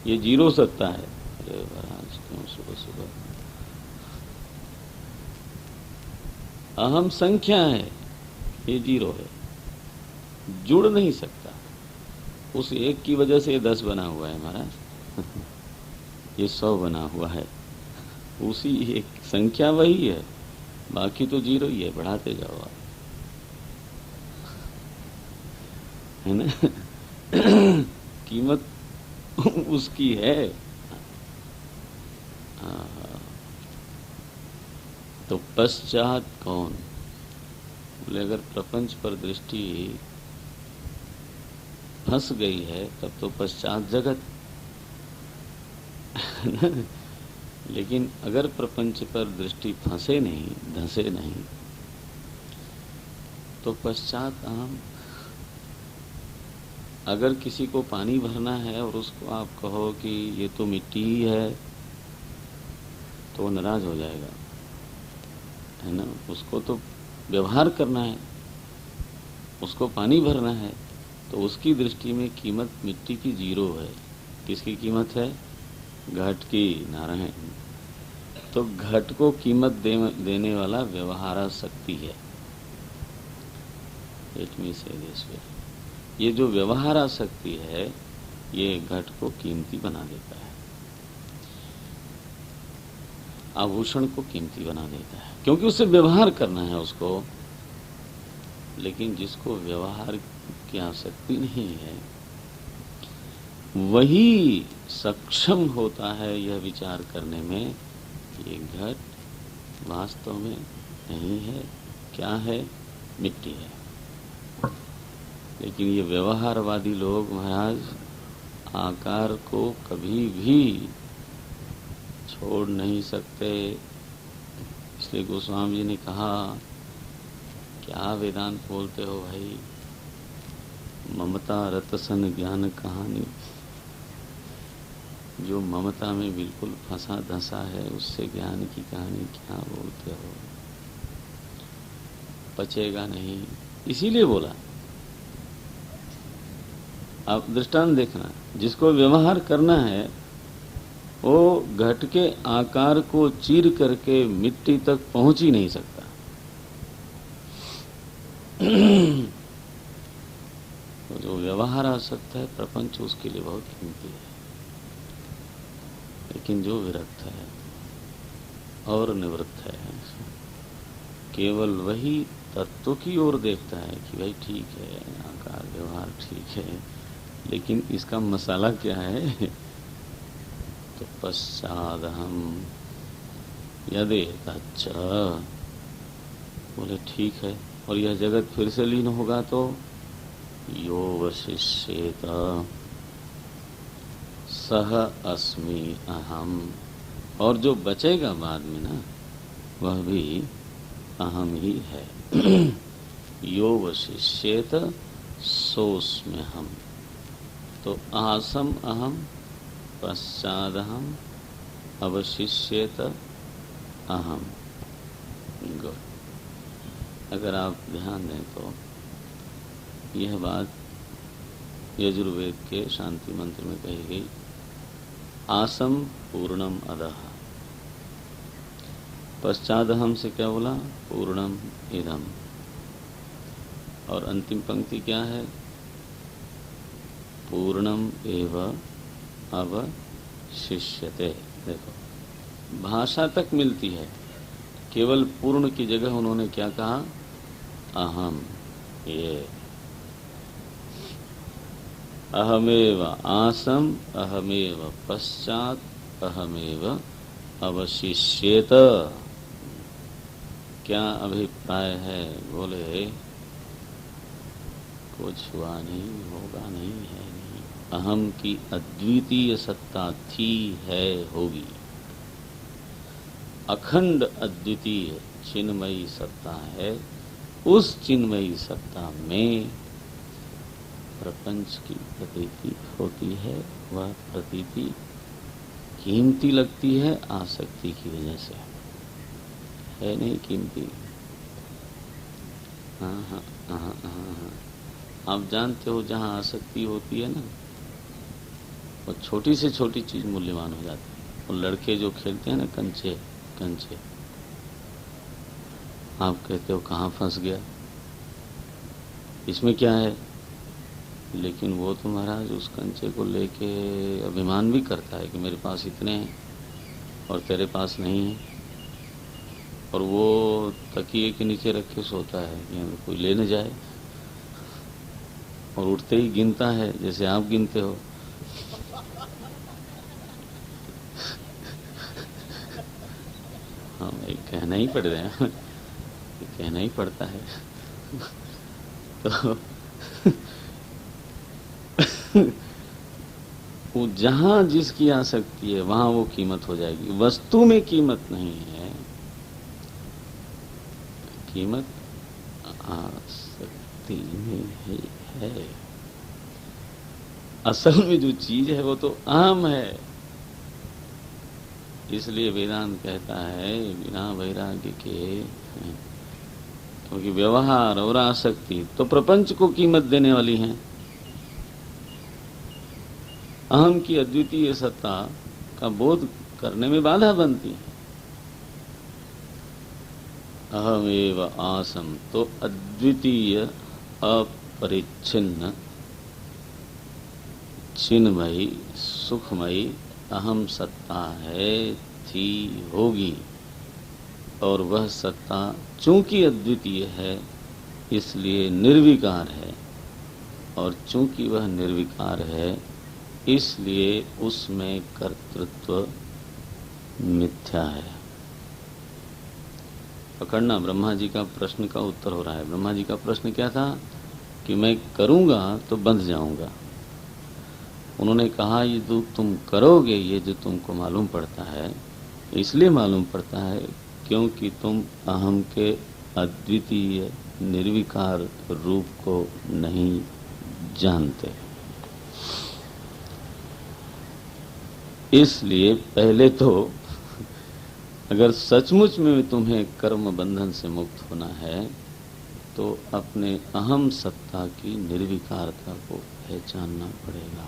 ये जीरो सत्ता है। अरे महाराज क्यों सुबह सुबह, अहम संख्या है, ये जीरो है, जुड़ नहीं सकता। उस एक की वजह से ये 10 बना हुआ है महाराज। ये 100 बना हुआ है, उसी एक संख्या वही है, बाकी तो जीरो ही है, बढ़ाते जाओ आप, है ना। कीमत उसकी है। हाँ, तो पश्चात कौन? बोले अगर प्रपंच पर दृष्टि फंस गई है तब तो पश्चात जगत। लेकिन अगर प्रपंच पर दृष्टि फंसे नहीं, धंसे नहीं, तो पश्चात अहम। अगर किसी को पानी भरना है और उसको आप कहो कि ये तो मिट्टी ही है, तो वो नाराज हो जाएगा, है ना। उसको तो व्यवहार करना है, उसको पानी भरना है, तो उसकी दृष्टि में कीमत मिट्टी की जीरो है। किसकी कीमत है? घट की, नारायण। तो घट को कीमत देने वाला व्यवहारासक्ति है। लेट मी से दिस वे, ये जो व्यवहारासक्ति है ये घट को कीमती बना देता है, आभूषण को कीमती बना देता है, क्योंकि उससे व्यवहार करना है उसको। लेकिन जिसको व्यवहार की आसक्ति नहीं है वही सक्षम होता है यह विचार करने में कि ये घट वास्तव में नहीं है, क्या है? मिट्टी है। लेकिन ये व्यवहारवादी लोग महाराज आकार को कभी भी छोड़ नहीं सकते। इसलिए गोस्वामी जी ने कहा, क्या वेदांत बोलते हो भाई, ममता रतसन ज्ञान कहानी। जो ममता में बिल्कुल फंसा धंसा है उससे ज्ञान की कहानी क्या बोलते हो, पचेगा नहीं। इसीलिए बोला, आप दृष्टांत देखना, जिसको व्यवहार करना है वो घट के आकार को चीर करके मिट्टी तक पहुंच ही नहीं सकता। तो जो व्यवहार आसक्त है प्रपंच उसके लिए बहुत कीमती है। लेकिन जो विरक्त है और निवृत्त है, केवल वही तत्व की ओर देखता है कि भाई ठीक है, आकार व्यवहार ठीक है, लेकिन इसका मसाला क्या है? तो पश्चात हम यदि तच्च, बोले ठीक है, और यह जगत फिर से लीन होगा तो यो वशिष्येत सह अस्मि अहम, और जो बचेगा बाद में ना वह भी अहम ही है। यो वशिष्येत सोस्म्य हम, तो आसम अहम, पश्चाद अहम, अवशिष्येत अहम। गुड। अगर आप ध्यान दें तो यह बात यजुर्वेद के शांति मंत्र में कही गई, आसम पूर्णम अदः, पश्चाद अहम से क्या बोला? पूर्णम इदम। और अंतिम पंक्ति क्या है? पूर्णम एव अवशिष्यते। देखो भाषा तक मिलती है, केवल पूर्ण की जगह उन्होंने क्या कहा? अहम। ये अहमेव आसम, अहमेव पश्चात, अहमेव अवशिष्येत। क्या अभिप्राय है? बोले कुछ हुआ नहीं, होगा नहीं, है नहीं। अहम की अद्वितीय सत्ता थी, है, होगी। अखंड अद्वितीय चिन्मयी सत्ता है। उस चिन्मयी सत्ता में प्रपंच की प्रतीति होती है। वह प्रतीति कीमती लगती है आसक्ति की वजह से, है नहीं कीमती। हाँ हाँ हाँ हाँ हाँ। आप जानते हो जहाँ आसक्ति होती है ना, और छोटी से छोटी चीज मूल्यवान हो जाती है। और लड़के जो खेलते हैं ना कंचे कंचे, आप कहते हो कहाँ फंस गया, इसमें क्या है, लेकिन वो तो महाराज उस कंचे को लेके अभिमान भी करता है कि मेरे पास इतने हैं और तेरे पास नहीं है। और वो तकिए के नीचे रखे सोता है कि हमें कोई ले न जाए, और उठते ही गिनता है जैसे आप गिनते हो। हाँ, ये कहना ही पड़ रहा है, ये कहना ही पड़ता है। तो वो जहां जिसकी आसक्ति है वहां वो कीमत हो जाएगी। वस्तु में कीमत नहीं है, कीमत आसक्ति में ही है। असल में जो चीज है वो तो अहम है। इसलिए वेदांत कहता है बिना वैराग्य के, क्योंकि व्यवहार और आसक्ति तो प्रपंच को कीमत देने वाली हैं। अहम की अद्वितीय सत्ता का बोध करने में बाधा बनती है। अहम एव आसम तो अद्वितीय अपरिच्छिन्न चिन्मयी सुखमयी अहम सत्ता है, थी, होगी। और वह सत्ता चूंकि अद्वितीय है इसलिए निर्विकार है, और चूंकि वह निर्विकार है इसलिए उसमें कर्तृत्व मिथ्या है। पकड़ना, ब्रह्मा जी का प्रश्न का उत्तर हो रहा है। ब्रह्मा जी का प्रश्न क्या था कि मैं करूंगा तो बंध जाऊंगा। उन्होंने कहा ये जो तुम करोगे, ये जो तुमको मालूम पड़ता है, इसलिए मालूम पड़ता है क्योंकि तुम अहम के अद्वितीय निर्विकार रूप को नहीं जानते। इसलिए पहले तो अगर सचमुच में तुम्हें कर्म बंधन से मुक्त होना है तो अपने अहम सत्ता की निर्विकारता को पहचानना पड़ेगा।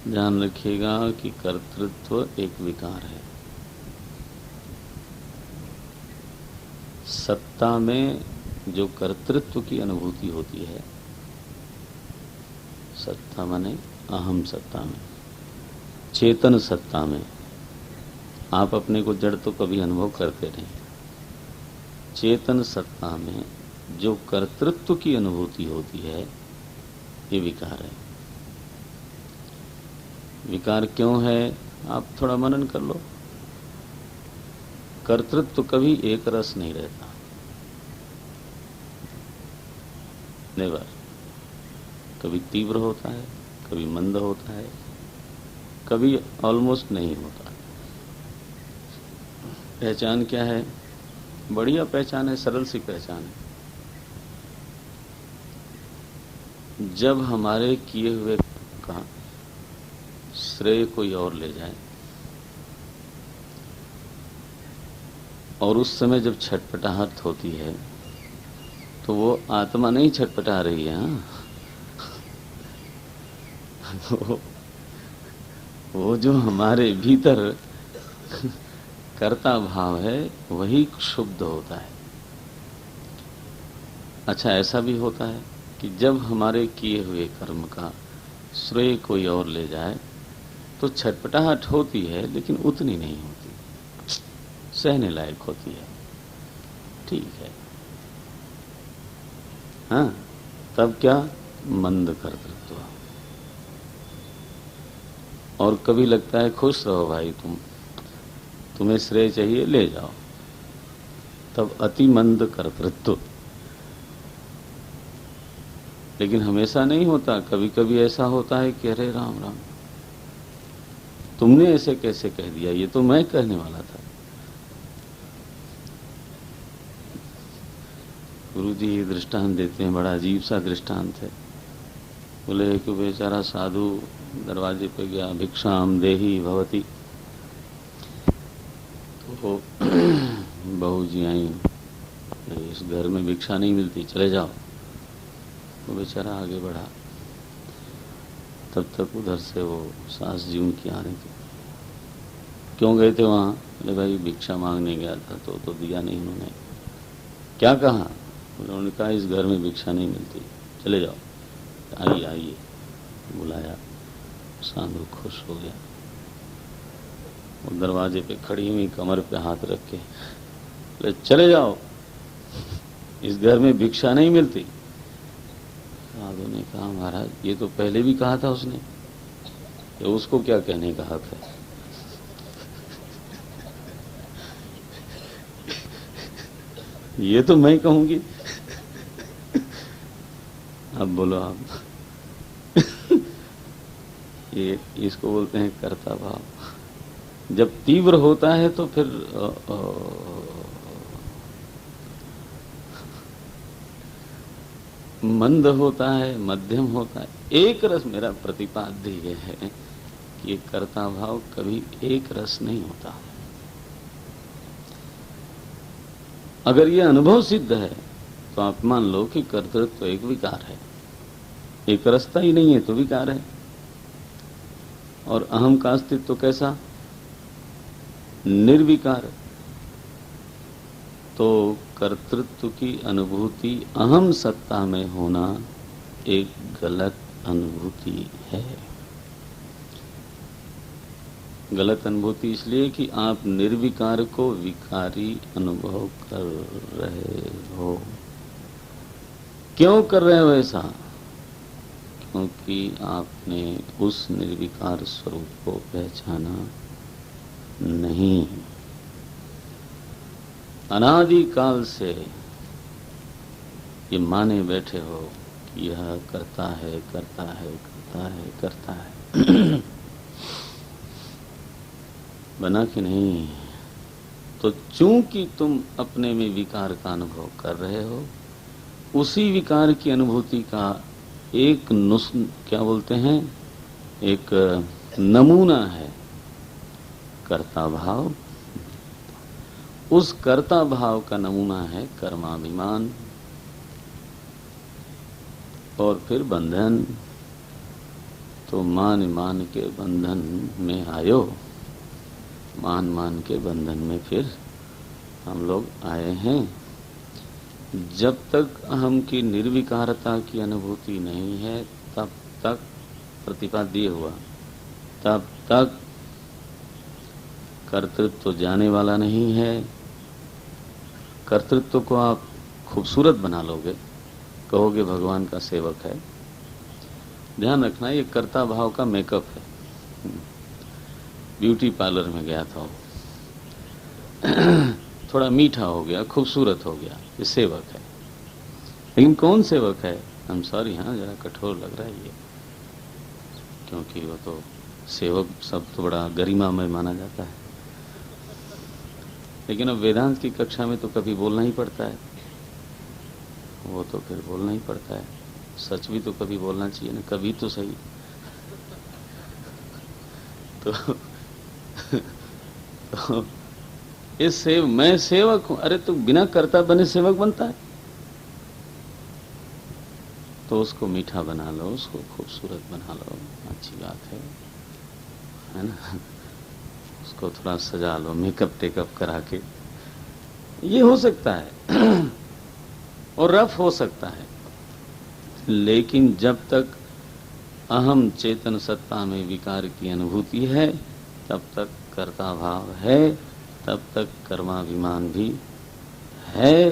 ध्यान रखिएगा कि कर्तृत्व एक विकार है। सत्ता में जो कर्तृत्व की अनुभूति होती है, सत्ता माने अहम सत्ता में, चेतन सत्ता में, आप अपने को जड़ तो कभी अनुभव करते नहीं। चेतन सत्ता में जो कर्तृत्व की अनुभूति होती है ये विकार है। विकार क्यों है, आप थोड़ा मनन कर लो। कर्तृत्व कभी एक रस नहीं रहता, नेवर। कभी तीव्र होता है, कभी मंद होता है, कभी ऑलमोस्ट नहीं होता। पहचान क्या है, बढ़िया पहचान है, सरल सी पहचान है। जब हमारे किए हुए का श्रेय कोई और ले जाए, और उस समय जब छटपटाहट होती है तो वो आत्मा नहीं छटपटा रही है। वो जो हमारे भीतर कर्ता भाव है वही क्षुब्ध होता है। अच्छा, ऐसा भी होता है कि जब हमारे किए हुए कर्म का श्रेय कोई और ले जाए तो छटपटाहट होती है, लेकिन उतनी नहीं होती, सहने लायक होती है, ठीक है। हाँ, तब क्या, मंद कर्तृत्व। और कभी लगता है खुश रहो भाई, तुम्हें श्रेय चाहिए ले जाओ, तब अति मंद कर्तृत्व। लेकिन हमेशा नहीं होता, कभी कभी ऐसा होता है कि अरे राम राम, तुमने ऐसे कैसे कह दिया, ये तो मैं कहने वाला था। गुरु जी दृष्टांत देते हैं, बड़ा अजीब सा दृष्टांत है। बोले कि बेचारा साधु दरवाजे पे गया, भिक्षाम देही भवती। तो बहू जी आई, इस घर में भिक्षा नहीं मिलती, चले जाओ। तो बेचारा आगे बढ़ा, तब तक उधर से वो सास जी उनकी आ रही थी। क्यों गए थे वहाँ? बोले भाई भिक्षा मांगने गया था तो दिया नहीं उन्होंने। क्या कहा? उन्होंने कहा इस घर में भिक्षा नहीं मिलती, चले जाओ। आइए आइए, बुलाया। साधु खुश हो गया। वो दरवाजे पे खड़ी हुई, कमर पे हाथ रख के बोले चले जाओ, इस घर में भिक्षा नहीं मिलती। साधु ने कहा महाराज ये तो पहले भी कहा था उसने, तो उसको क्या कहने का हक है? ये तो मैं कहूंगी। अब बोलो आप। ये इसको बोलते हैं कर्ता भाव। जब तीव्र होता है तो फिर मंद होता है, मध्यम होता है, एक रस। मेरा प्रतिपाद्य ये है कि ये कर्ता भाव कभी एक रस नहीं होता। अगर ये अनुभव सिद्ध है तो आप मान लो कि कर्तृत्व तो एक विकार है, एक रसता ही नहीं है तो विकार है। और अहम का अस्तित्व तो कैसा? निर्विकार। तो कर्तृत्व की अनुभूति अहम सत्ता में होना एक गलत अनुभूति है। गलत अनुभूति इसलिए कि आप निर्विकार को विकारी अनुभव कर रहे हो। क्यों कर रहे हो ऐसा? क्योंकि आपने उस निर्विकार स्वरूप को पहचाना नहीं। अनादि काल से ये माने बैठे हो कि यह करता है, करता है, करता है, करता है। बना कि नहीं? तो चूंकि तुम अपने में विकार का अनुभव कर रहे हो, उसी विकार की अनुभूति का एक क्या बोलते हैं, एक नमूना है कर्ता भाव। उस कर्ता भाव का नमूना है कर्माभिमान और फिर बंधन। तो मान मान के बंधन में आयो, मान मान के बंधन में फिर हम लोग आए हैं। जब तक अहम की निर्विकारता की अनुभूति नहीं है तब तक प्रतिपाद्य हुआ, तब तक कर्तृत्व तो जाने वाला नहीं है। कर्तृत्व को आप खूबसूरत बना लोगे, कहोगे भगवान का सेवक है। ध्यान रखना ये कर्ता भाव का मेकअप है। ब्यूटी पार्लर में गया था, थोड़ा मीठा हो गया, खूबसूरत हो गया, ये सेवक है। लेकिन कौन सेवक है? हम सॉरी, हाँ जरा कठोर लग रहा है ये, क्योंकि वो तो सेवक सब तो बड़ा गरिमा में माना जाता है। लेकिन अब वेदांत की कक्षा में तो कभी बोलना ही पड़ता है, वो तो फिर बोलना ही पड़ता है। सच भी तो कभी बोलना चाहिए ना, कभी तो सही। तो इस मैं सेवक हूं। अरे तो बिना कर्ता बने सेवक बनता है? तो उसको मीठा बना लो, उसको खूबसूरत बना लो, अच्छी बात है ना। उसको थोड़ा सजा लो, मेकअप टेकअप करा के, ये हो सकता है और रफ हो सकता है। लेकिन जब तक अहम चेतन सत्ता में विकार की अनुभूति है तब तक कर्ता भाव है, तब तक कर्माभिमान भी है।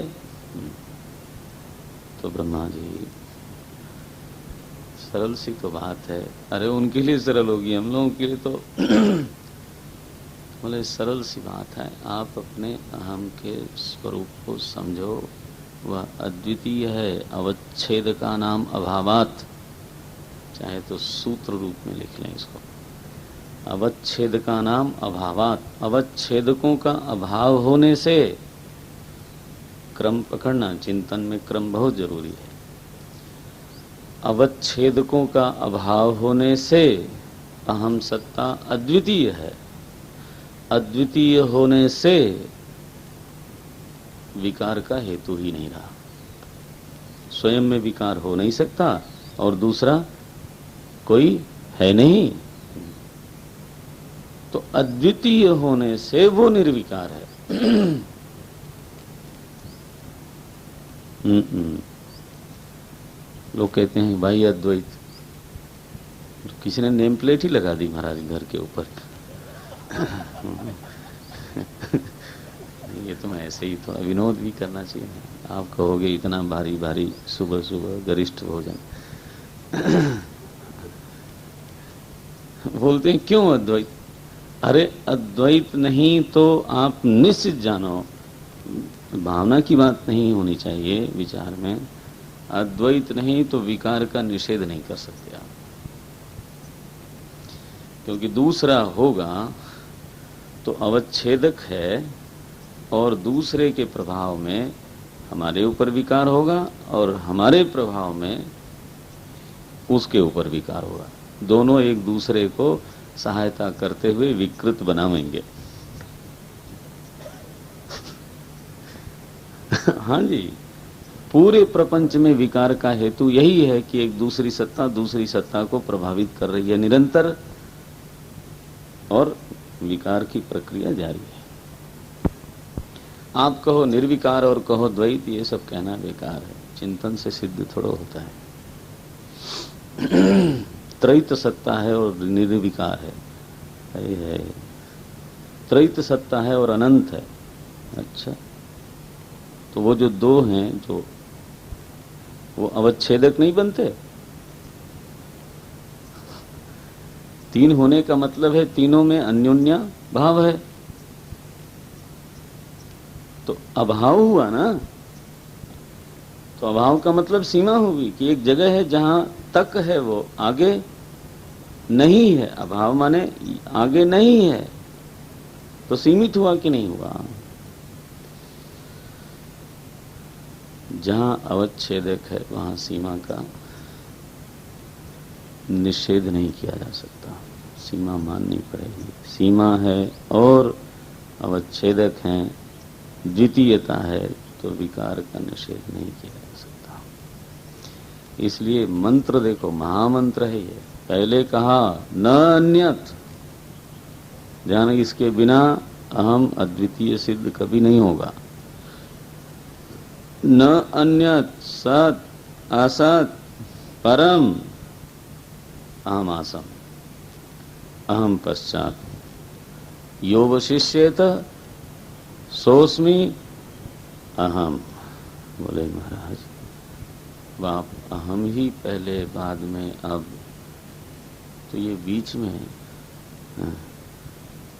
तो ब्रह्मा जी, सरल सी तो बात है। अरे उनके लिए सरल होगी, हम लोगों के लिए तो बोले सरल सी बात है। आप अपने अहम के स्वरूप को समझो, वह अद्वितीय है, अवच्छेद का नाम अभावात। चाहे तो सूत्र रूप में लिख लें इसको, अवच्छेद का नाम अभावात। अवच्छेदकों का अभाव होने से, क्रम पकड़ना, चिंतन में क्रम बहुत जरूरी है। अवच्छेदकों का अभाव होने से अहम सत्ता अद्वितीय है। अद्वितीय होने से विकार का हेतु ही नहीं रहा। स्वयं में विकार हो नहीं सकता और दूसरा कोई है नहीं। तो अद्वितीय होने से वो निर्विकार है। लोग कहते हैं भाई अद्वैत, किसी ने नेम प्लेट ही लगा दी महाराज घर के ऊपर। ये तो मैं ऐसे ही थोड़ा विनोद भी करना चाहिए। आप कहोगे इतना भारी भारी सुबह सुबह गरिष्ठ भोजन। बोलते हैं क्यों अद्वैत? अरे अद्वैत नहीं तो आप निश्चित जानो, भावना की बात नहीं होनी चाहिए विचार में। अद्वैत नहीं तो विकार का निषेध नहीं कर सकते आप, क्योंकि दूसरा होगा तो अवच्छेदक है और दूसरे के प्रभाव में हमारे ऊपर विकार होगा और हमारे प्रभाव में उसके ऊपर विकार होगा। दोनों एक दूसरे को सहायता करते हुए विकृत बनावेंगे। हाँ जी, पूरे प्रपंच में विकार का हेतु यही है कि एक दूसरी सत्ता को प्रभावित कर रही है निरंतर, और विकार की प्रक्रिया जारी है। आप कहो निर्विकार और कहो द्वैत, ये सब कहना बेकार है, चिंतन से सिद्ध थोड़ा होता है। त्रैत सत्ता है और निर्विकार है, त्रैत सत्ता है और अनंत है। अच्छा, तो वो जो दो हैं जो वो अवच्छेदक नहीं बनते? तीन होने का मतलब है तीनों में अन्योन्य भाव है, तो अभाव हुआ ना। तो अभाव का मतलब सीमा होगी कि एक जगह है जहां तक है वो आगे नहीं है। अभाव माने आगे नहीं है, तो सीमित हुआ कि नहीं हुआ? जहां अवच्छेदक है वहां सीमा का निषेध नहीं किया जा सकता, सीमा माननी पड़ेगी। सीमा है और अवच्छेदक है, द्वितीयता है, तो विकार का निषेध नहीं किया जा सकता। इसलिए मंत्र देखो, महामंत्र है ये। पहले कहा न अन्यत, ध्यान, इसके बिना अहम अद्वितीय सिद्ध कभी नहीं होगा। न अन्यत सत असत परम अहम आसम अहम पश्चात यो वशिष्येत सोस्मि अहम। बोले महाराज, बाप अहम ही पहले बाद में अब, तो ये बीच में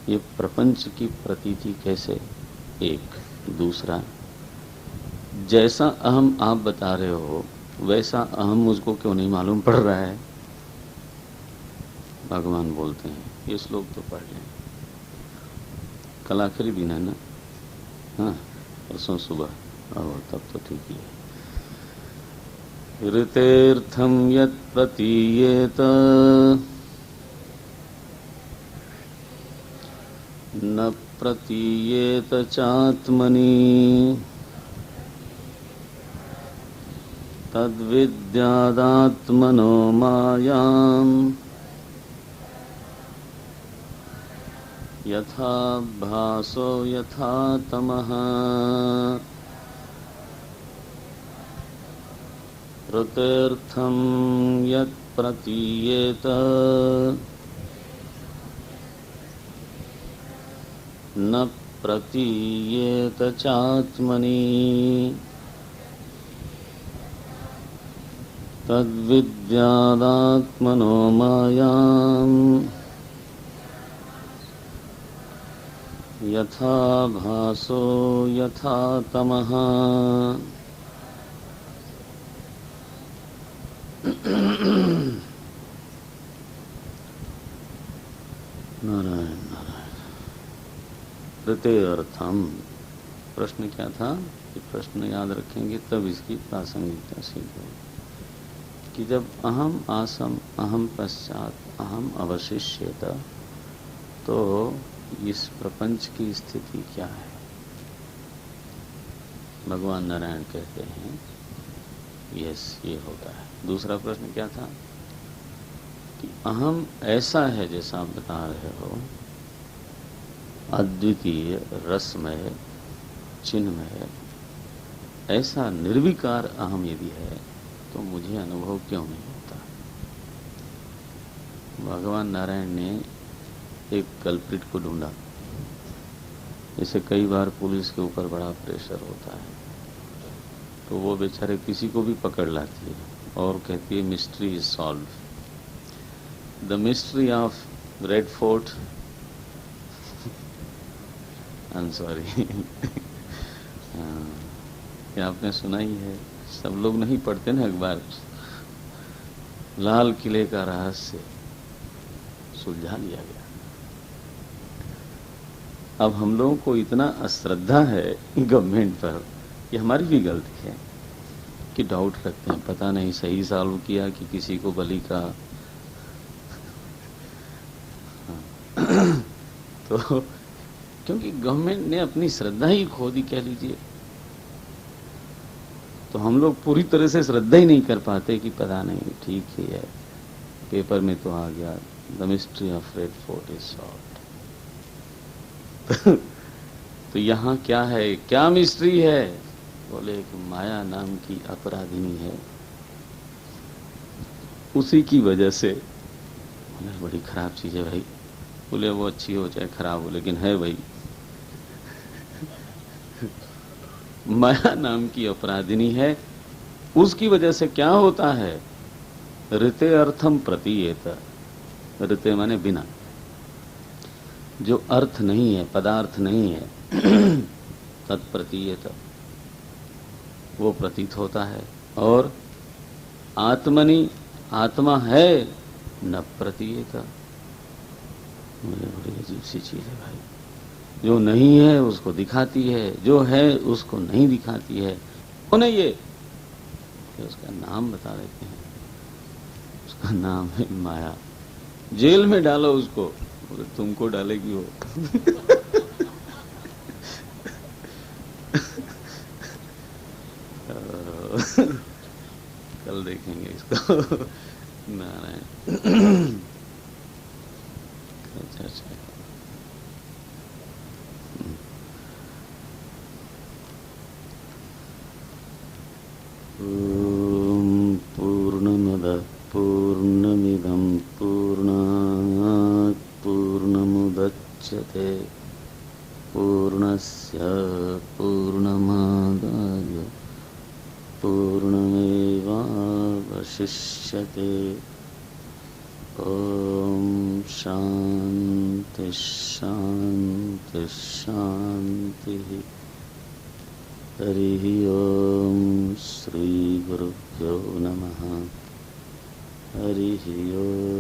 ये प्रपंच की प्रतीति कैसे? एक दूसरा, जैसा अहम आप बता रहे हो वैसा अहम मुझको क्यों नहीं मालूम पड़ रहा है? भगवान बोलते हैं, ये श्लोक तो पढ़ लें, कल आखिरी दिन है ना, हाँ परसों सुबह, और तब तो ठीक ही है। ऋतेर्थम यत् प्रतीयेत न प्रतीयेत चात्मनि तद्विद्यादात्मनो मायाम् यथा भासो यथा तमः। ऋतेर्थम यत् प्रतीयेत न प्रतीयेत चात्मनि तद्विद्यादात्मनो मायाम् यथा भासो यथा तमः। नारायण नारायण। ऋते अर्थम, प्रश्न क्या था? ये प्रश्न याद रखेंगे तब इसकी प्रासंगिकता सिद्ध होगी कि जब अहम आसम अहम पश्चात अहम अवशिष्येत, तो इस प्रपंच की स्थिति क्या है? भगवान नारायण कहते हैं यस, ये होता है। दूसरा प्रश्न क्या था कि अहम ऐसा है जैसा आप बता रहे हो, अद्वितीय, रसमय, चिन्हमय, ऐसा निर्विकार अहम यदि है तो मुझे अनुभव क्यों नहीं होता? भगवान नारायण ने एक कल्प्रिट को ढूंढा। जैसे कई बार पुलिस के ऊपर बड़ा प्रेशर होता है तो वो बेचारे किसी को भी पकड़ लाती है और कहती है mystery is solve. The mystery of red fort, I am sorry, क्या आपने सुना ही है, सब लोग नहीं पढ़ते ना अखबार। लाल किले का रहस्य सुलझा लिया गया। अब हम लोगों को इतना अश्रद्धा है गवर्नमेंट पर, कि हमारी भी गलती है कि डाउट रखते हैं, पता नहीं सही सॉल्व किया कि किसी को बलि का। तो क्योंकि गवर्नमेंट ने अपनी श्रद्धा ही खो दी कह लीजिए, तो हम लोग पूरी तरह से श्रद्धा ही नहीं कर पाते कि पता नहीं ठीक ही है, पेपर में तो आ गया the mystery of red fort is solved. तो यहाँ क्या है, क्या मिस्ट्री है? बोले एक माया नाम की अपराधिनी है, उसी की वजह से। बोले बड़ी खराब चीज है भाई। बोले वो अच्छी हो चाहे खराब हो लेकिन है भाई। माया नाम की अपराधिनी है, उसकी वजह से क्या होता है? ऋते अर्थम प्रतीयेत, ऋते माने बिना, जो अर्थ नहीं है, पदार्थ नहीं है, तत्प्रतीयेत, वो प्रतीत होता है। और आत्मनि, आत्मा है, न प्रतीयेत। मुझे बड़ी अजीब सी चीज है भाई, जो नहीं है उसको दिखाती है, जो है उसको नहीं दिखाती है। कौन है ये? कि उसका नाम बता देते हैं, उसका नाम है माया। जेल में डालो उसको, बोले तुमको डालेगी वो। कल देखेंगे इसको। नारायण चर्चा। पूर्णमदः पूर्णमिदं पूर्णात् पूर्णमुदच्यते पूर्णस्य पूर्णमादाय पूर्णमेवावशिष्यते। ओम शांति शांति शांति। हरिः ओम श्री गुरुभ्यो नमः। हरिः ओम।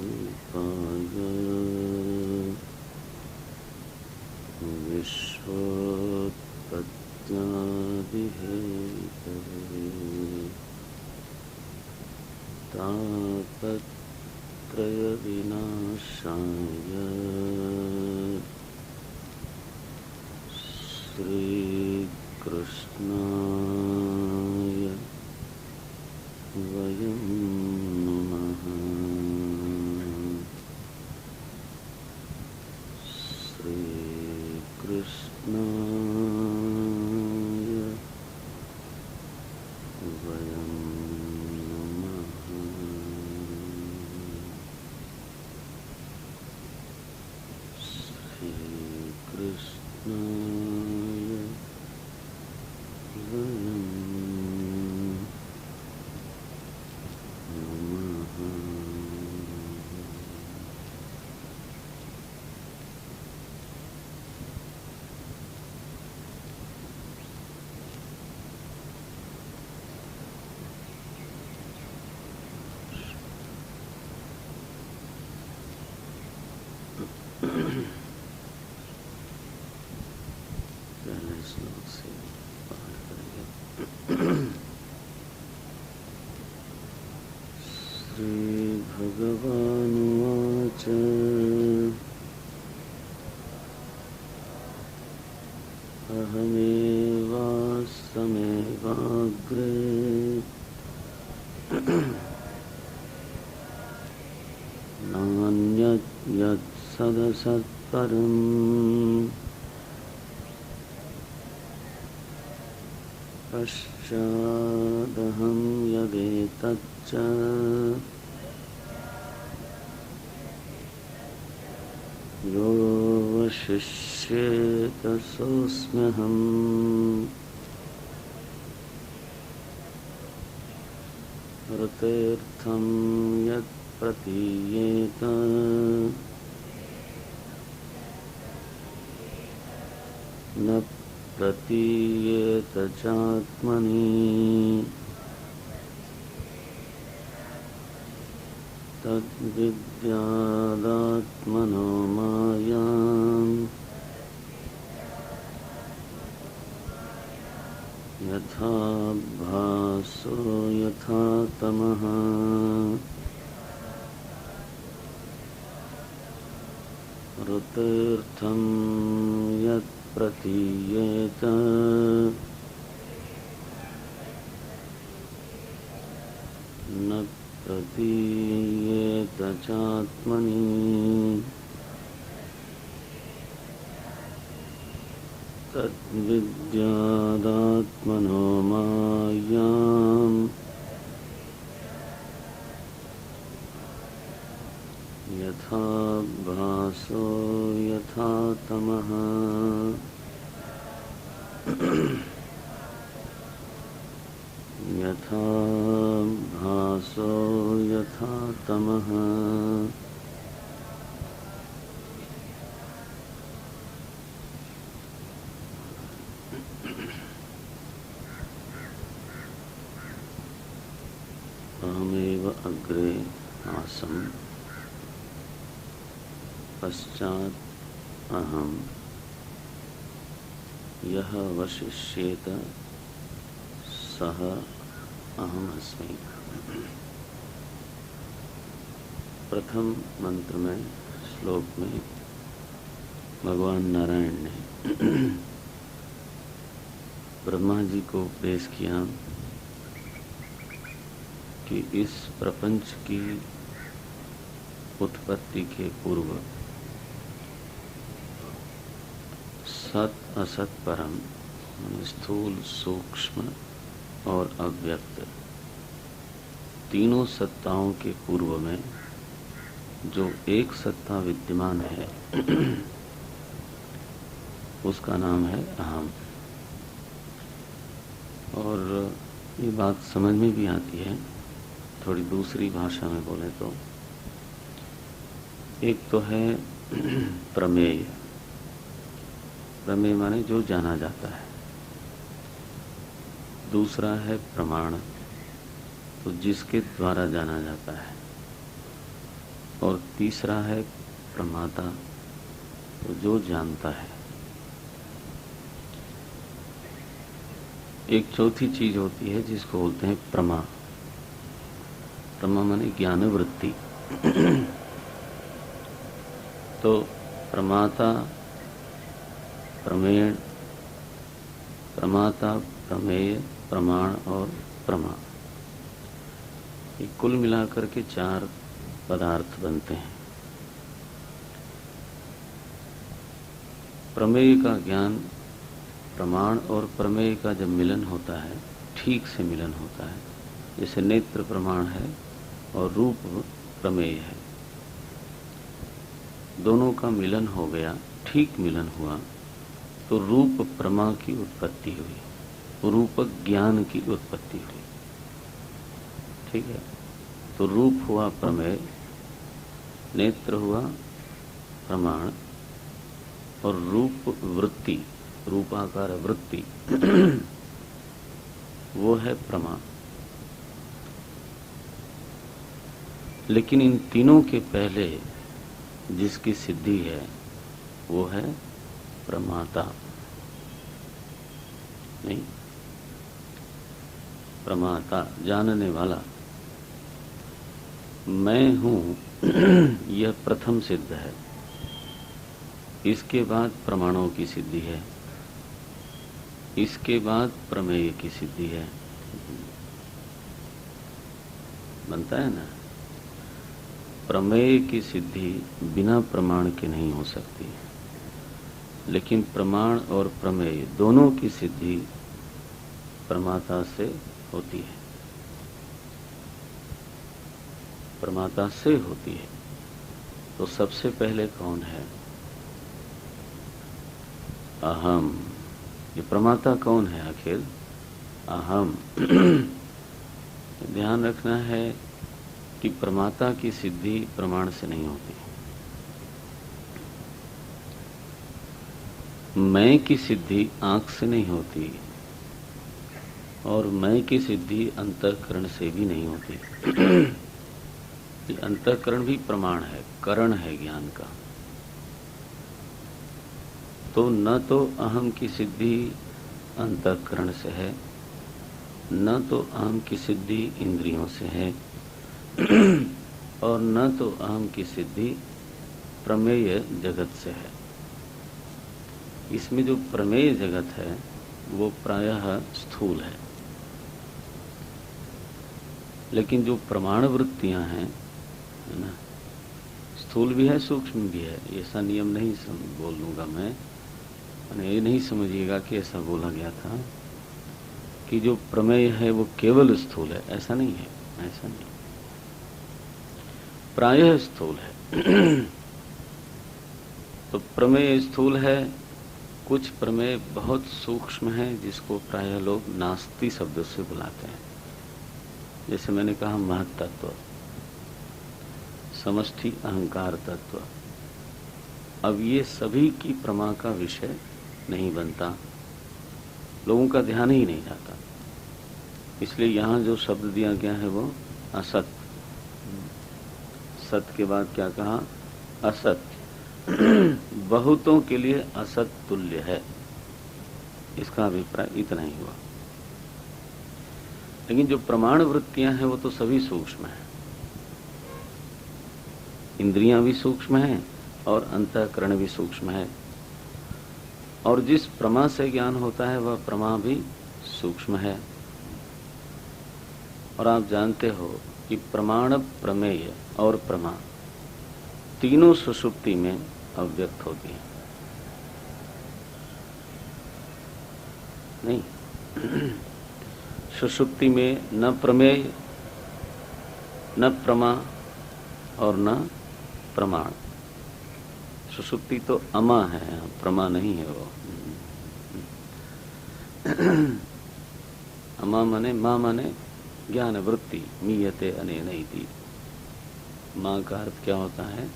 चिदानन्दरूपाय विश्वोत्पत्त्यादिहेतवे तापत्रयविनाशाय श्रीकृष्णाय वयं नमः। श्रीकृष्णाय वयं नमः। श्रीकृष्णाय वयं श्लोक से पाठ करेंगे। श्री भगवानुवाच अहमेवास्मैवाग्रे नान्यत् यत्सदसत्परम् पश्चादहं यदेतच्च यो वशिष्येत सोऽस्म्यहम्। ऋतेऽर्थं यत् प्रतीयेत न प्रतीयेत चात्मनि तद्विद्यादात्मनो मायाम् यथा भासो यथा तमः। ऋतेऽर्थं यत् प्रतीयेत न प्रतीयेत चात्मनि तद्विद्यादात्मनो मायाम् यथा भासो यथा तमः। यथा भासो यथा तमः। अहमेव अग्रे आसम् पश्चात् अहं यः वशिष्येत सः अहम् अस्मि। प्रथम मंत्र में श्लोक में भगवान नारायण ने ब्रह्मा जी को उपदेश किया कि इस प्रपंच की उत्पत्ति के पूर्व सत असत परम स्थूल सूक्ष्म और अव्यक्त तीनों सत्ताओं के पूर्व में जो एक सत्ता विद्यमान है उसका नाम है अहम। और ये बात समझ में भी आती है, थोड़ी दूसरी भाषा में बोले तो एक तो है प्रमेय। प्रमेय माने जो जाना जाता है। दूसरा है प्रमाण, तो जिसके द्वारा जाना जाता है। और तीसरा है प्रमाता, तो जो जानता है। एक चौथी चीज होती है जिसको बोलते हैं प्रमा। प्रमा माने ज्ञान वृत्ति। तो प्रमाता, प्रमेय, प्रमाता, प्रमेय, प्रमाण और प्रमा, ये कुल मिलाकर के 4 पदार्थ बनते हैं। प्रमेय का ज्ञान, प्रमाण और प्रमेय का जब मिलन होता है, ठीक से मिलन होता है, जैसे नेत्र प्रमाण है और रूप प्रमेय है, दोनों का मिलन हो गया, ठीक मिलन हुआ तो रूप प्रमा की उत्पत्ति हुई, रूपक ज्ञान की उत्पत्ति हुई। ठीक है, तो रूप हुआ प्रमेय, नेत्र हुआ प्रमाण और रूप वृत्ति, रूपाकार वृत्ति वो है प्रमा। लेकिन इन तीनों के पहले जिसकी सिद्धि है वो है प्रमाता। नहीं, प्रमाता जानने वाला मैं हूं, यह प्रथम सिद्ध है। इसके बाद प्रमाणों की सिद्धि है, इसके बाद प्रमेय की सिद्धि है। बनता है ना। प्रमेय की सिद्धि बिना प्रमाण के नहीं हो सकती, लेकिन प्रमाण और प्रमेय दोनों की सिद्धि प्रमाता से होती है, प्रमाता से होती है। तो सबसे पहले कौन है? अहम। ये प्रमाता कौन है आखिर? अहम। ध्यान रखना है कि प्रमाता की सिद्धि प्रमाण से नहीं होती। मैं की सिद्धि आंख से नहीं होती, और मैं की सिद्धि अंतःकरण से भी नहीं होती। अंतःकरण भी प्रमाण है, करण है ज्ञान का। तो न तो अहम की सिद्धि अंतःकरण से है, न तो अहम की सिद्धि इंद्रियों से है, और न तो अहम की सिद्धि प्रमेय जगत से है। इसमें जो प्रमेय जगत है वो प्रायः स्थूल है, लेकिन जो प्रमाण वृत्तियां हैं, है ना, स्थूल भी है सूक्ष्म भी है। ऐसा नियम नहीं बोल दूंगा मैं, ये नहीं समझिएगा कि ऐसा बोला गया था कि जो प्रमेय है वो केवल स्थूल है, ऐसा नहीं है, ऐसा नहीं, प्रायः स्थूल है। तो प्रमेय स्थूल है, कुछ प्रमेय बहुत सूक्ष्म है जिसको प्रायः लोग नास्ति शब्द से बुलाते हैं। जैसे मैंने कहा महत् तत्व, समष्टि अहंकार तत्व। अब ये सभी की प्रमा का विषय नहीं बनता, लोगों का ध्यान ही नहीं जाता। इसलिए यहां जो शब्द दिया गया है वो असत। सत के बाद क्या कहा? असत। बहुतों के लिए असत तुल्य है, इसका अभिप्राय इतना ही हुआ। लेकिन जो प्रमाण वृत्तियां हैं वो तो सभी सूक्ष्म है, इंद्रियां भी सूक्ष्म हैं और अंतःकरण भी सूक्ष्म है, और जिस प्रमा से ज्ञान होता है वह प्रमा भी सूक्ष्म है। और आप जानते हो कि प्रमाण, प्रमेय और प्रमा तीनों सुषुप्ति में अव्यक्त होती है। नहीं, सुषुप्ति में न प्रमेय, न प्रमा और न प्रमाण। सुषुप्ति तो अमा है, प्रमा नहीं है वो। अमा माने, मां माने ज्ञान वृत्ति, मीयते अनेनैति। मां का अर्थ क्या होता है?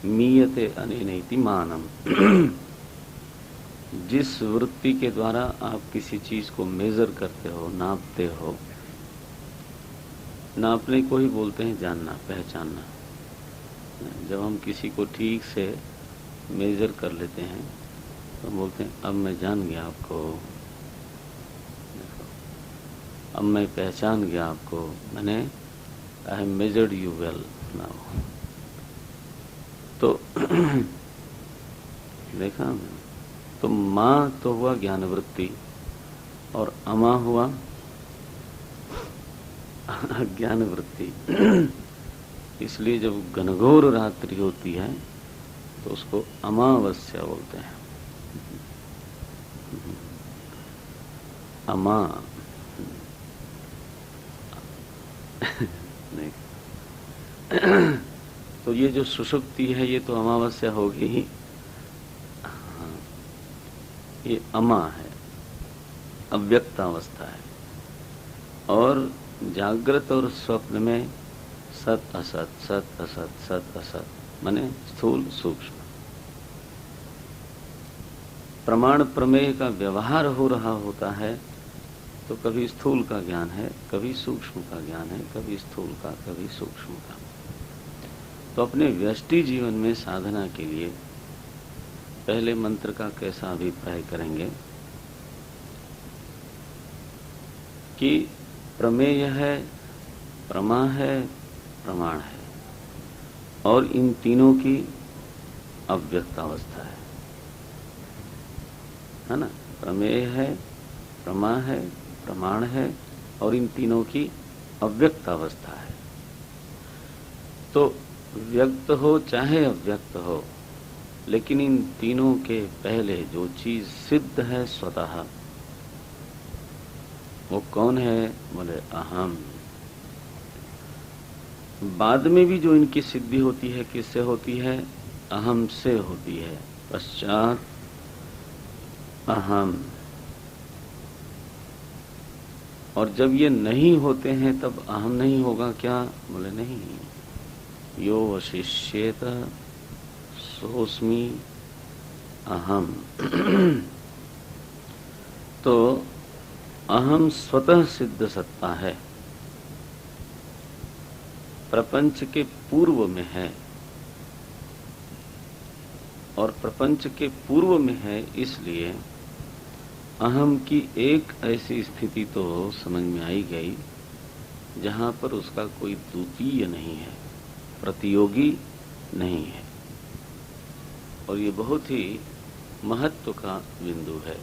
मीयते अनेनैति मानम। जिस वृत्ति के द्वारा आप किसी चीज को मेजर करते हो, नापते हो, नापने को ही बोलते हैं जानना, पहचानना। जब हम किसी को ठीक से मेजर कर लेते हैं तो बोलते हैं अब मैं जान गया आपको, अब मैं पहचान गया आपको, मैंने I have measured you well now. तो देखा, तो मां तो हुआ ज्ञान वृत्ति और अमा हुआ अज्ञान वृत्ति। इसलिए जब घनघोर रात्रि होती है तो उसको अमावस्या बोलते हैं। अमा नहीं। तो ये जो सुषुप्ति है ये तो अमावस्या होगी ही। ये अमा है, अव्यक्त अवस्था है। और जागृत और स्वप्न में सत असत, सत असत, सत असत, माने स्थूल सूक्ष्म। प्रमाण प्रमेय का व्यवहार हो रहा होता है तो कभी स्थूल का ज्ञान है, कभी सूक्ष्म का ज्ञान है, कभी स्थूल का, कभी सूक्ष्म का। तो अपने व्यष्टि जीवन में साधना के लिए पहले मंत्र का कैसा अभिप्राय करेंगे? कि प्रमेय है, प्रमा है, प्रमाण है, और इन तीनों की अव्यक्त अवस्था है ना। प्रमेय है, प्रमा है, प्रमाण है, और इन तीनों की अव्यक्त अवस्था है। तो व्यक्त हो चाहे अव्यक्त हो, लेकिन इन तीनों के पहले जो चीज सिद्ध है स्वतः, वो कौन है? बोले अहम। बाद में भी जो इनकी सिद्धि होती है, किससे होती है? अहम से होती है। पश्चात अहम। और जब ये नहीं होते हैं तब अहम नहीं होगा क्या? बोले नहीं। यो वशिष्येत सोस्मि अहम। तो अहम स्वतः सिद्ध सत्ता है, प्रपंच के पूर्व में है, और प्रपंच के पूर्व में है इसलिए अहम की एक ऐसी स्थिति तो समझ में आई गई जहां पर उसका कोई द्वितीय नहीं है, प्रतियोगी नहीं है। और ये बहुत ही महत्व का बिंदु है।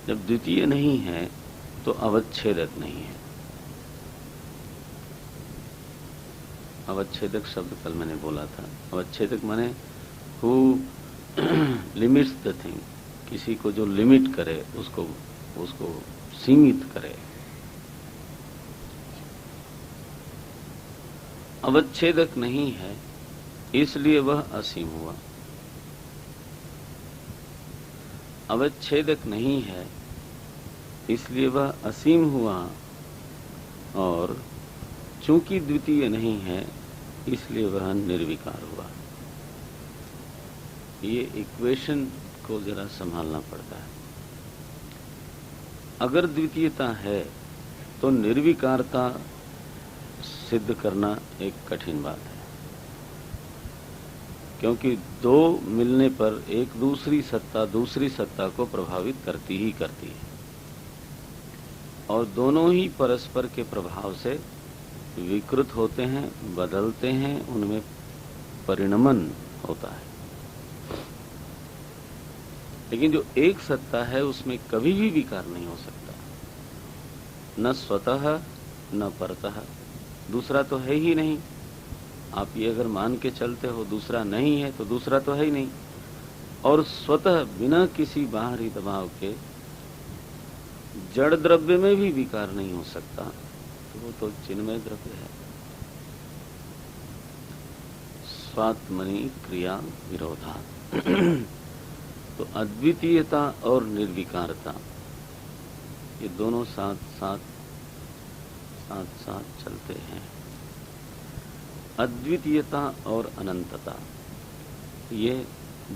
जब द्वितीय नहीं है तो अवच्छेदक नहीं है। अवच्छेदक शब्द कल मैंने बोला था। अवच्छेदक माने हु लिमिट्स द थिंग, किसी को जो लिमिट करे, उसको सीमित करे। अवच्छेदक नहीं है इसलिए वह असीम हुआ। अवच्छेदक नहीं है इसलिए वह असीम हुआ, और चूंकि द्वितीय नहीं है इसलिए वह निर्विकार हुआ। ये इक्वेशन को जरा संभालना पड़ता है। अगर द्वितीयता है तो निर्विकारता सिद्ध करना एक कठिन बात है, क्योंकि दो मिलने पर एक दूसरी सत्ता को प्रभावित करती ही करती है, और दोनों ही परस्पर के प्रभाव से विकृत होते हैं, बदलते हैं, उनमें परिणमन होता है। लेकिन जो एक सत्ता है उसमें कभी भी विकार नहीं हो सकता, न स्वतः न परतः। दूसरा तो है ही नहीं। आप ये अगर मान के चलते हो दूसरा नहीं है तो दूसरा तो है ही नहीं। और स्वतः बिना किसी बाहरी दबाव के जड़ द्रव्य में भी विकार नहीं हो सकता, तो वो तो चिन्मय द्रव्य है। स्वात्मनि क्रिया विरोधात्। तो अद्वितीयता और निर्विकारता ये दोनों साथ साथ चलते हैं। अद्वितीयता और अनंतता ये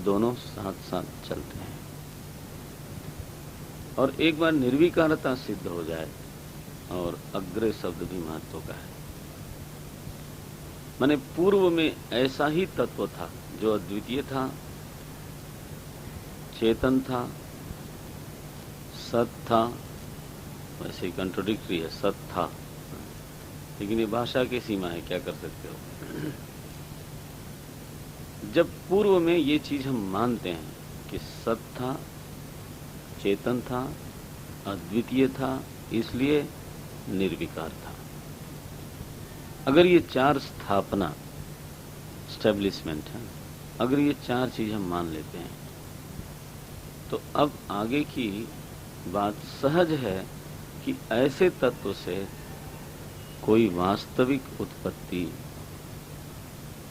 दोनों साथ साथ चलते हैं। और एक बार निर्विकारता सिद्ध हो जाए, और अग्रे शब्द भी महत्व का है, माने पूर्व में ऐसा ही तत्व था जो अद्वितीय था, चेतन था, सत था। वैसे ही कंट्रोडिक्टरी है, सत था, लेकिन ये भाषा की सीमा है, क्या कर सकते हो। जब पूर्व में ये चीज हम मानते हैं कि सत था, चेतन था, अद्वितीय था, इसलिए निर्विकार था। अगर ये चार स्थापना, स्टैब्लिशमेंट है, अगर ये चार चीज हम मान लेते हैं तो अब आगे की बात सहज है कि ऐसे तत्व से कोई वास्तविक उत्पत्ति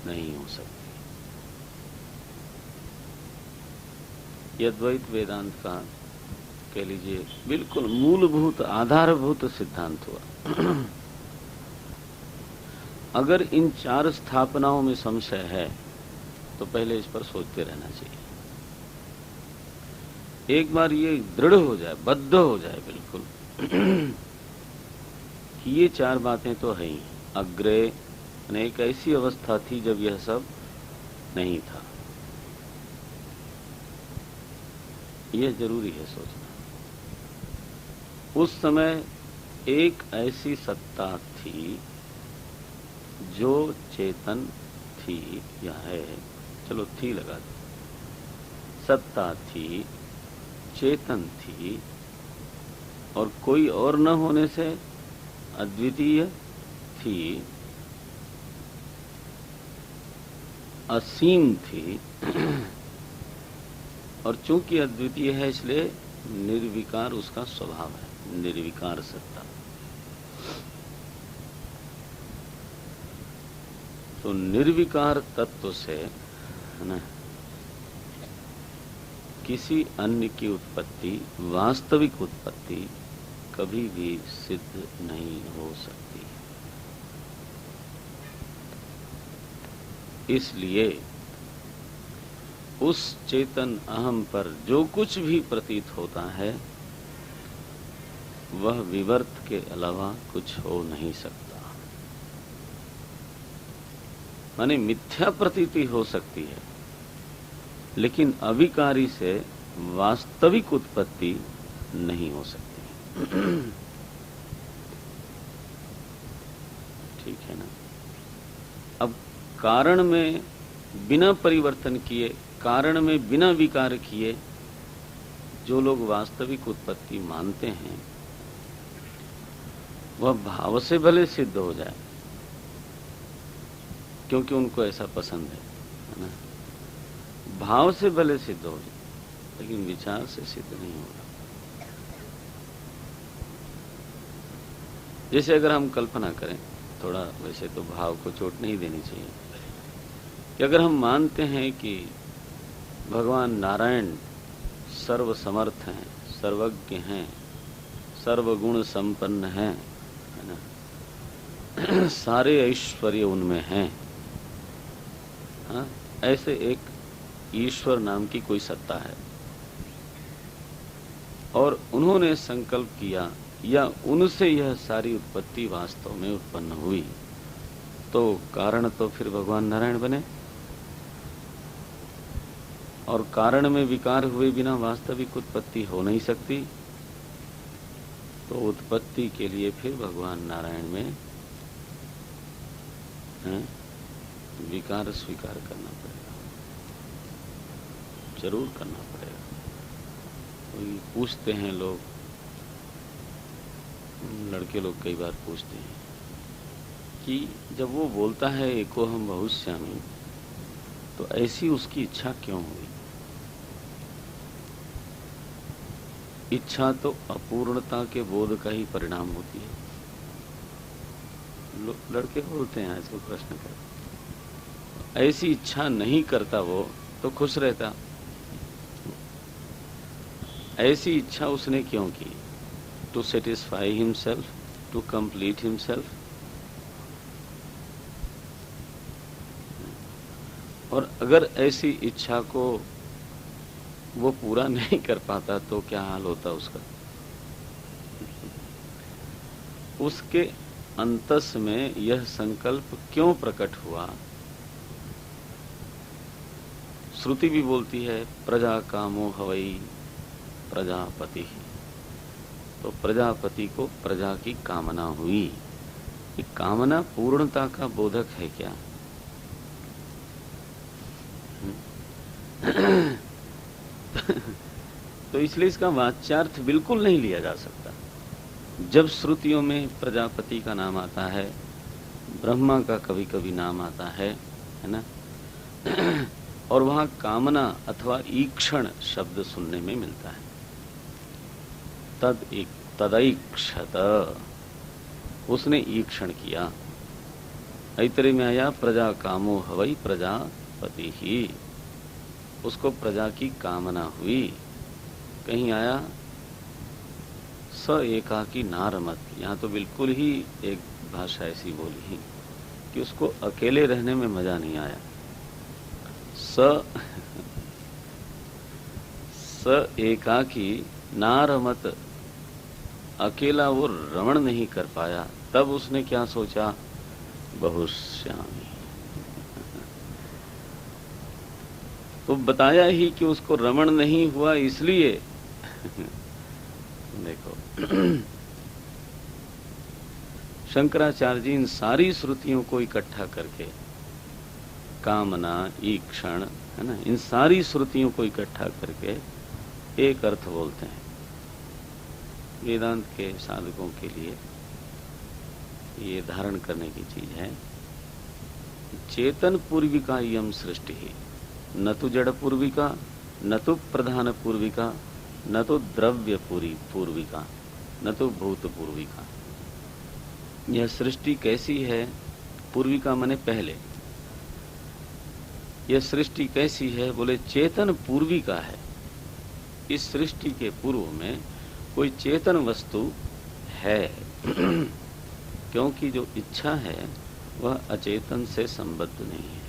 नहीं हो सकती। यह द्वैत वेदांत का कह लीजिए बिल्कुल मूलभूत आधारभूत सिद्धांत हुआ। अगर इन चार स्थापनाओं में संशय है तो पहले इस पर सोचते रहना चाहिए। एक बार ये दृढ़ हो जाए, बद्ध हो जाए बिल्कुल कि ये चार बातें तो है ही। अग्रे एक ऐसी अवस्था थी जब यह सब नहीं था, यह जरूरी है सोचना। उस समय एक ऐसी सत्ता थी जो चेतन थी या है, चलो थी लगा दो, सत्ता थी, चेतन थी, और कोई और न होने से अद्वितीय थी, असीम थी, और चूंकि अद्वितीय है इसलिए निर्विकार उसका स्वभाव है, निर्विकार सत्ता। तो निर्विकार तत्व से, है ना, किसी अन्य की उत्पत्ति, वास्तविक उत्पत्ति कभी भी सिद्ध नहीं हो सकती। इसलिए उस चेतन अहम पर जो कुछ भी प्रतीत होता है वह विवर्त के अलावा कुछ हो नहीं सकता। माने मिथ्या प्रतीति हो सकती है, लेकिन अविकारी से वास्तविक उत्पत्ति नहीं हो सकती। ठीक है ना। अब कारण में बिना परिवर्तन किए, कारण में बिना विकार किए जो लोग वास्तविक उत्पत्ति मानते हैं वह भाव से भले सिद्ध हो जाए, क्योंकि उनको ऐसा पसंद है ना, भाव से भले सिद्ध हो जाए, लेकिन विचार से सिद्ध नहीं होगा। जैसे अगर हम कल्पना करें, थोड़ा वैसे तो भाव को चोट नहीं देनी चाहिए, कि अगर हम मानते हैं कि भगवान नारायण सर्वसमर्थ हैं, सर्वज्ञ हैं, सर्वगुण संपन्न हैं, है ना, सारे ऐश्वर्य उनमें हैं, हाँ, ऐसे एक ईश्वर नाम की कोई सत्ता है, और उन्होंने संकल्प किया या उनसे यह सारी उत्पत्ति वास्तव में उत्पन्न हुई, तो कारण तो फिर भगवान नारायण बने, और कारण में विकार हुए बिना वास्तविक उत्पत्ति हो नहीं सकती। तो उत्पत्ति के लिए फिर भगवान नारायण में विकार स्वीकार करना पड़ेगा, जरूर करना पड़ेगा। कोई पूछते हैं लोग, लड़के लोग कई बार पूछते हैं कि जब वो बोलता है एकोहम बहुश्यामी, तो ऐसी उसकी इच्छा क्यों हुई? इच्छा तो अपूर्णता के बोध का ही परिणाम होती है। लड़के बोलते हैं, आज को प्रश्न कर, ऐसी इच्छा नहीं करता वो तो खुश रहता। ऐसी इच्छा उसने क्यों की? To satisfy himself, to complete himself. और अगर ऐसी इच्छा को वो पूरा नहीं कर पाता तो क्या हाल होता उसका? उसके अंतस में यह संकल्प क्यों प्रकट हुआ? श्रुति भी बोलती है प्रजा कामो हवई प्रजापति। तो प्रजापति को प्रजा की कामना हुई। ये कामना पूर्णता का बोधक है क्या? तो इसलिए इसका वाच्यार्थ बिल्कुल नहीं लिया जा सकता। जब श्रुतियों में प्रजापति का नाम आता है, ब्रह्मा का कभी कभी नाम आता है ना, और वहां कामना अथवा ईक्षण शब्द सुनने में मिलता है, तदैक्षत, उसने ईक्षण किया। ऐतरेय में आया प्रजा कामो हवई प्रजापति ही, उसको प्रजा की कामना हुई। कहीं आया स एकाकी नारमत, यहाँ तो बिल्कुल ही एक भाषा ऐसी बोली है कि उसको अकेले रहने में मजा नहीं आया। स एकाकी नारमत, अकेला वो रमण नहीं कर पाया। तब उसने क्या सोचा? बहुश्यामी। तो बताया ही कि उसको रमण नहीं हुआ, इसलिए देखो शंकराचार्य जी इन सारी श्रुतियों को इकट्ठा करके, कामना, ईक्षण, है ना, इन सारी श्रुतियों को इकट्ठा करके एक अर्थ बोलते हैं। वेदांत के साधकों के लिए ये धारण करने की चीज है। चेतन पूर्विका यम सृष्टि ही, न तो जड़ पूर्विका, न तो प्रधान पूर्विका, न तो द्रव्य पूर्विका, न तो भूत पूर्विका। यह सृष्टि कैसी है? पूर्विका माने पहले। यह सृष्टि कैसी है? बोले चेतन पूर्विका है। इस सृष्टि के पूर्व में कोई चेतन वस्तु है क्योंकि जो इच्छा है वह अचेतन से संबद्ध नहीं है।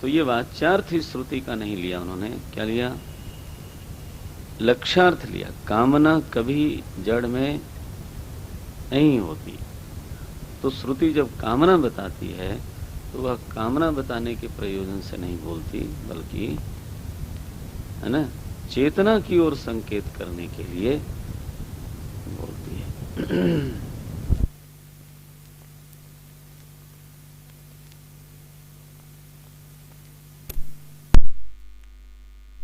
तो ये वाच्यार्थ इस श्रुति का नहीं लिया उन्होंने। क्या लिया? लक्ष्यार्थ लिया। कामना कभी जड़ में नहीं होती। तो श्रुति जब कामना बताती है तो वह कामना बताने के प्रयोजन से नहीं बोलती, बल्कि, है ना, चेतना की ओर संकेत करने के लिए बोलती है।